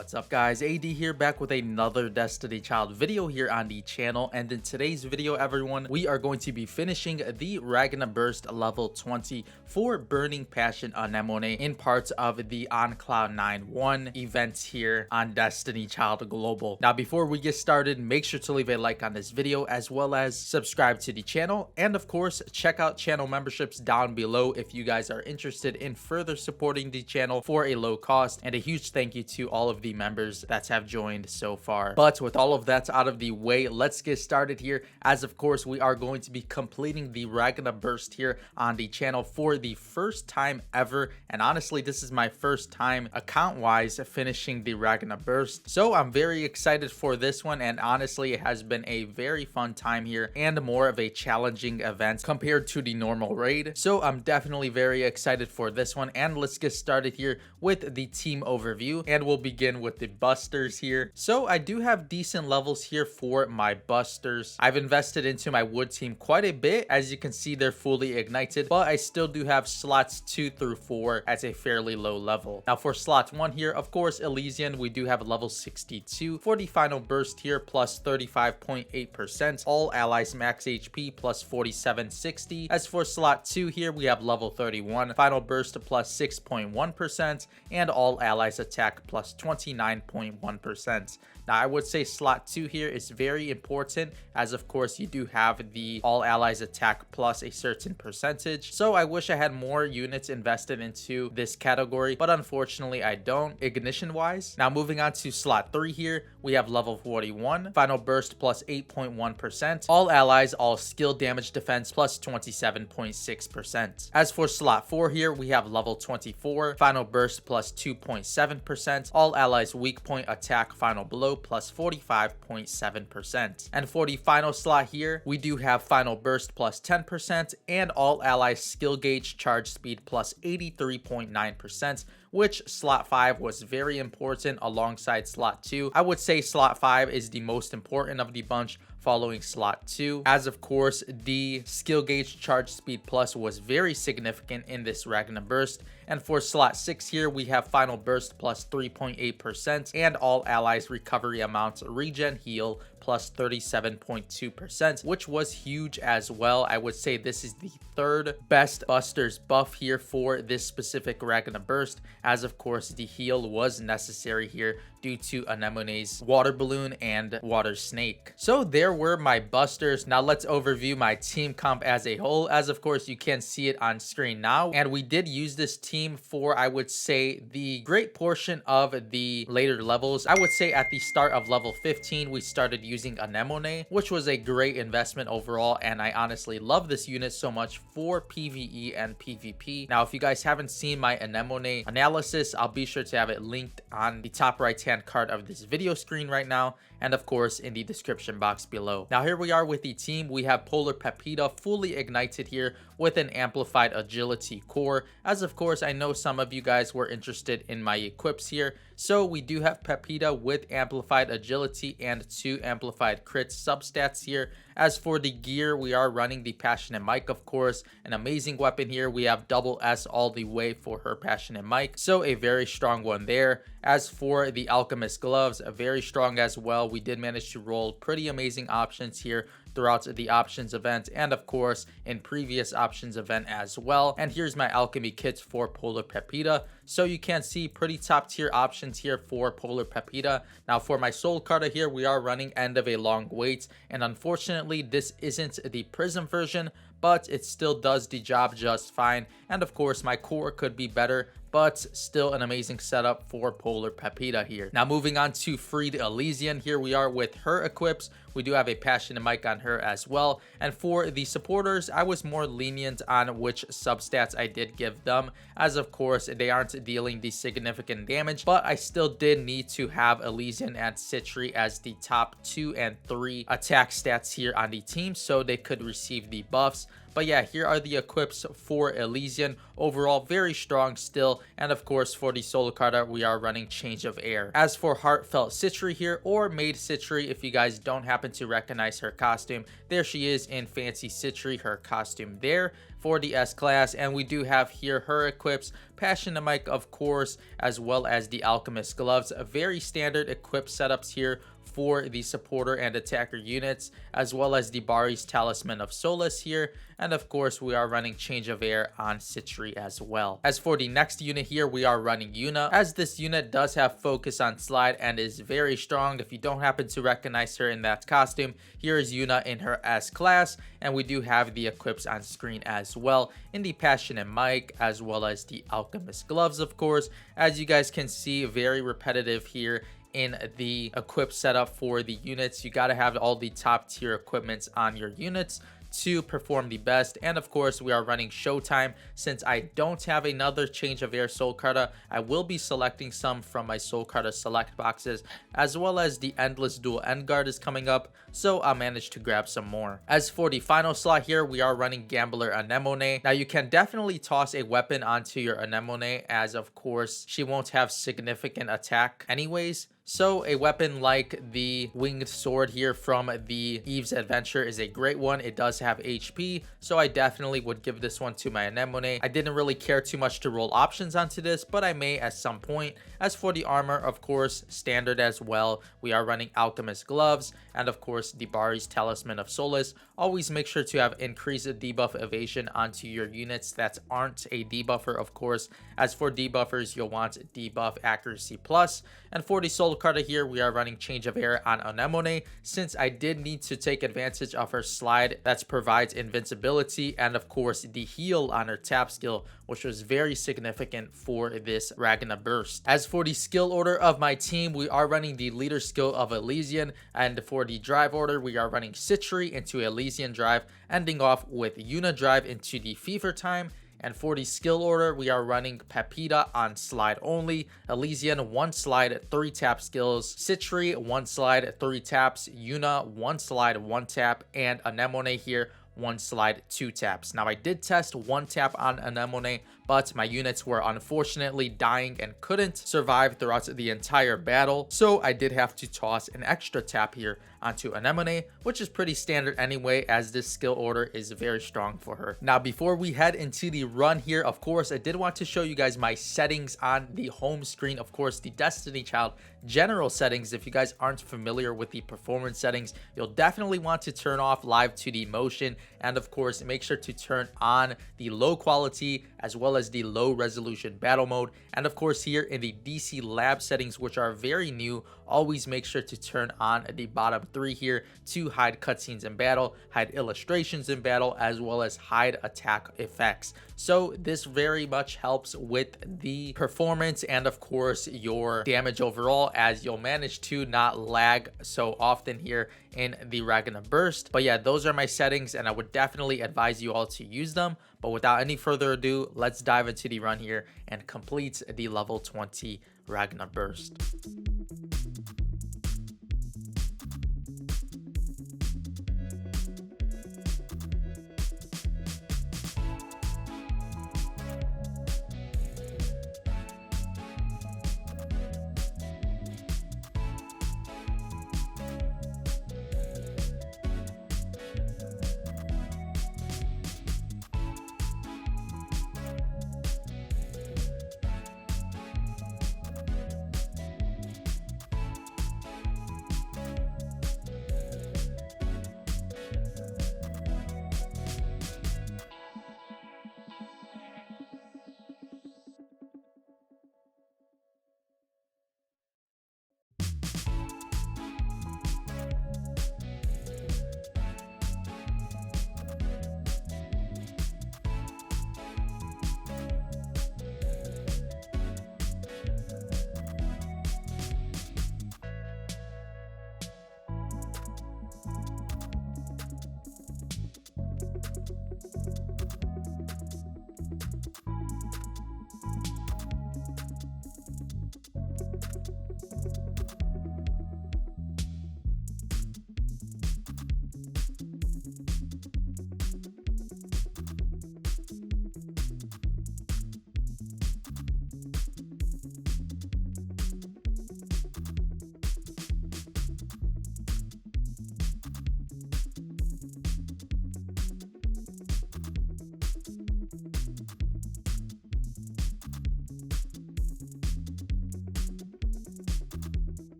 What's up guys, AD here, back with another Destiny Child video here on the channel. And in today's video everyone, we are going to be finishing the Ragna Burst level 20 for Burning Passion Anemone in parts of the On Cloud 9-1 events here on Destiny Child Global. Now before we get started, make sure to leave a like on this video as well as subscribe to the channel, and of course check out channel memberships down below if you guys are interested in further supporting the channel for a low cost. And a huge thank you to all of the members that have joined so far. But with all of that out of the way, let's get started here, as of course we are going to be completing the Ragna Burst here on the channel for the first time ever. And honestly, this is my first time account wise finishing the Ragna Burst, so I'm very excited for this one. And honestly, it has been a very fun time here and more of a challenging event compared to the normal raid, so I'm definitely very excited for this one. And let's get started here with the team overview, and we'll begin with the Busters here. So I do have decent levels here for my Busters. I've invested into my wood team quite a bit. As you can see, they're fully ignited, but I still do have slots 2 through 4 at a fairly low level. Now for slot 1 here, of course Elysian, we do have a level 62 for the final burst here, plus 35.8%, all allies max HP plus 4760. As for slot 2 here, we have level 31 final burst plus 6.1%, and all allies attack plus 29.1%. Now I would say slot 2 here is very important, as of course you do have the all allies attack plus a certain percentage. So I wish I had more units invested into this category, but unfortunately I don't, ignition wise. Now moving on to slot 3 here, we have level 41 final burst plus 8.1%, all allies all skill damage defense plus 27.6%. As for slot 4 here, we have level 24 final burst plus 2.7%, all allies weak point attack final blow plus 45.7%. And for the final slot here, we do have final burst plus 10% and all allies skill gauge charge speed plus 83.9%, which slot 5 was very important alongside slot 2. I would say slot 5 is the most important of the bunch, following slot 2, as of course the skill gauge charge speed plus was very significant in this Ragna Burst. And for slot 6 here, we have final burst plus 3.8% and all allies recovery amounts regen heal plus 37.2%, which was huge as well. I would say this is the third best Busters buff here for this specific Ragna Burst, as of course the heal was necessary here due to Anemone's water balloon and water snake. So there were my Busters. Now let's overview my team comp as a whole, as of course you can see it on screen now. And we did use this team for, I would say, the great portion of the later levels. I would say at the start of level 15 we started using Anemone, which was a great investment overall, and I honestly love this unit so much for PvE and PvP. Now if you guys haven't seen my Anemone analysis, I'll be sure to have it linked on the top right hand card of this video screen right now, and of course in the description box below. Now here we are with the team. We have Polar Pepita fully ignited here with an amplified agility core, as of course I know some of you guys were interested in my equips here. So we do have Pepita with amplified agility and 2 amplified crit substats here. As for the gear, we are running the Passionate Mic, of course, an amazing weapon here. We have double S all the way for her Passionate Mic, so a very strong one there. As for the Alchemist gloves, very strong as well. We did manage to roll pretty amazing options here throughout the options event, and of course in previous options event as well. And here's my alchemy kits for Polar Pepita, so you can see pretty top tier options here for Polar Pepita. Now for my soul carta here, we are running End of a Long Wait, and unfortunately this isn't the prism version, but it still does the job just fine. And of course my core could be better, but still an amazing setup for Polar Pepita here. Now moving on to Freed Elysian, here we are with her equips. We do have a Passionate Mic on her as well. And for the supporters, I was more lenient on which substats I did give them, as of course they aren't dealing the significant damage, but I still did need to have Elysian and Citri as the top 2 and 3 attack stats here on the team so they could receive the buffs. But yeah, here are the equips for Elysian. overall very strong still. And of course for the solo card we are running Change of Air. As for Heartfelt Citry here, or Maid Citry, if you guys don't happen to recognize her costume, there she is in Fancy Citry, her costume there for the S class. And we do have here her equips, Passion Anemone of course, as well as the Alchemist gloves. A very standard equip setups here for the supporter and attacker units, as well as the Bari's Talisman of Solace here. And of course we are running Change of Air on Citry as well. As for the next unit here, we are running Yuna, as this unit does have focus on slide and is very strong. If you don't happen to recognize her in that costume, here is Yuna in her S class, and we do have the equips on screen as well in the Passion Anemone, as well as the Alchemist gloves of course. As you guys can see, very repetitive here in the equip setup for the units. You got to have all the top tier equipments on your units to perform the best. And of course we are running Showtime. Since I don't have another Change of Air Soul Carta, I will be selecting some from my Soul Carta select boxes, as well as the Endless Dual End Guard is coming up, so I'll manage to grab some more. As for the final slot here, we are running Gambler Anemone. Now you can definitely toss a weapon onto your Anemone, as of course she won't have significant attack anyways. So a weapon like the Winged Sword here from the Eve's Adventure is a great one. It does have HP, so I definitely would give this one to my Anemone. I didn't really care too much to roll options onto this, but I may at some point. As for the armor, of course, standard as well. We are running Alchemist gloves, and of course the Bari's Talisman of Solace. Always make sure to have increased debuff evasion onto your units that aren't a debuffer, of course. As for debuffers, you'll want debuff accuracy plus. And for the solo card here, we are running Change of Air on Anemone, since I did need to take advantage of her slide that provides invincibility, and of course the heal on her tap skill, which was very significant for this Ragna Burst. As for the skill order of my team, we are running the leader skill of Elysian, and for the drive order, we are running Citry into Elysian drive, ending off with Yuna drive into the Fever Time. And for the skill order, we are running Pepita on slide only, Elysian 1 slide 3 tap skills, Citry 1 slide 3 taps, Yuna 1 slide 1 tap, and Anemone here 1 slide 2 taps. Now I did test 1 tap on Anemone, but my units were unfortunately dying and couldn't survive throughout the entire battle, so I did have to toss an extra tap here onto Anemone, which is pretty standard anyway, as this skill order is very strong for her. Now before we head into the run here, of course I did want to show you guys my settings on the home screen. Of course, the Destiny Child general settings, if you guys aren't familiar with the performance settings, you'll definitely want to turn off live 2D motion, and of course make sure to turn on the low quality as well as the low resolution battle mode. And of course here in the DC lab settings, which are very new, always make sure to turn on the bottom 3 here to hide cutscenes in battle, hide illustrations in battle, as well as hide attack effects. So this very much helps with the performance and of course your damage overall, as you'll manage to not lag so often here in the Ragna Burst. But yeah, those are my settings and I would definitely advise you all to use them. But without any further ado, let's dive into the run here and complete the level 20 Ragna Burst.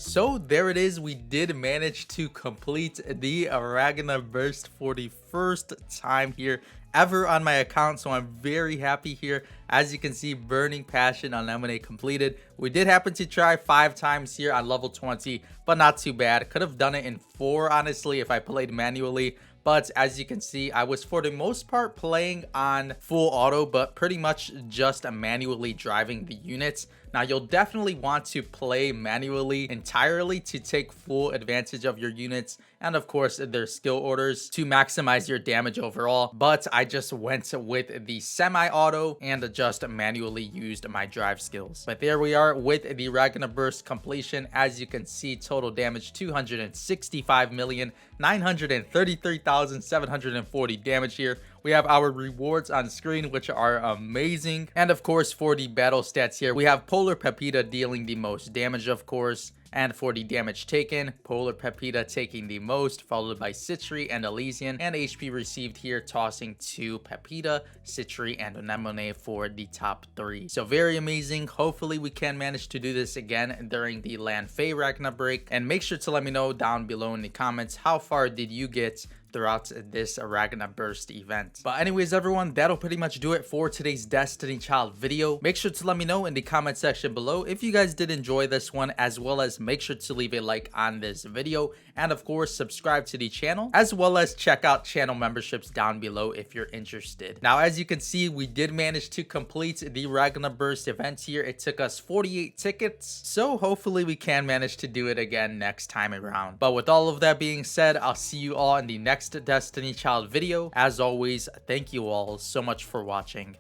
So there it is. We did manage to complete the Ragna Burst for the first time here ever on my account, so I'm very happy here. As you can see, Burning Passion Anemone completed. We did happen to try 5 times here on level 20, but not too bad. Could have done it in 4, honestly, if I played manually. But as you can see, I was for the most part playing on full auto, but pretty much just manually driving the units. Now, you'll definitely want to play manually entirely to take full advantage of your units and, of course, their skill orders to maximize your damage overall. But I just went with the semi-auto and just manually used my drive skills. But there we are with the Ragna Burst completion. As you can see, total damage 265,933,740 damage here. We have our rewards on screen, which are amazing. And of course, for the battle stats here, we have Polar Pepita dealing the most damage, of course. And for the damage taken, Polar Pepita taking the most, followed by Citri and Elysian. And HP received here, tossing to Pepita, Citri, and Anemone for the top 3. So very amazing. Hopefully we can manage to do this again during the Land Fey Ragna break. And make sure to let me know down below in the comments, how far did you get throughout this Ragna Burst event. But anyways, everyone, that'll pretty much do it for today's Destiny Child video. Make sure to let me know in the comment section below if you guys did enjoy this one, as well as make sure to leave a like on this video, and of course subscribe to the channel, as well as check out channel memberships down below if you're interested. Now, as you can see, we did manage to complete the Ragna Burst event here. It took us 48 tickets, so hopefully we can manage to do it again next time around. But with all of that being said, I'll see you all in the next Destiny Child video. As always, thank you all so much for watching.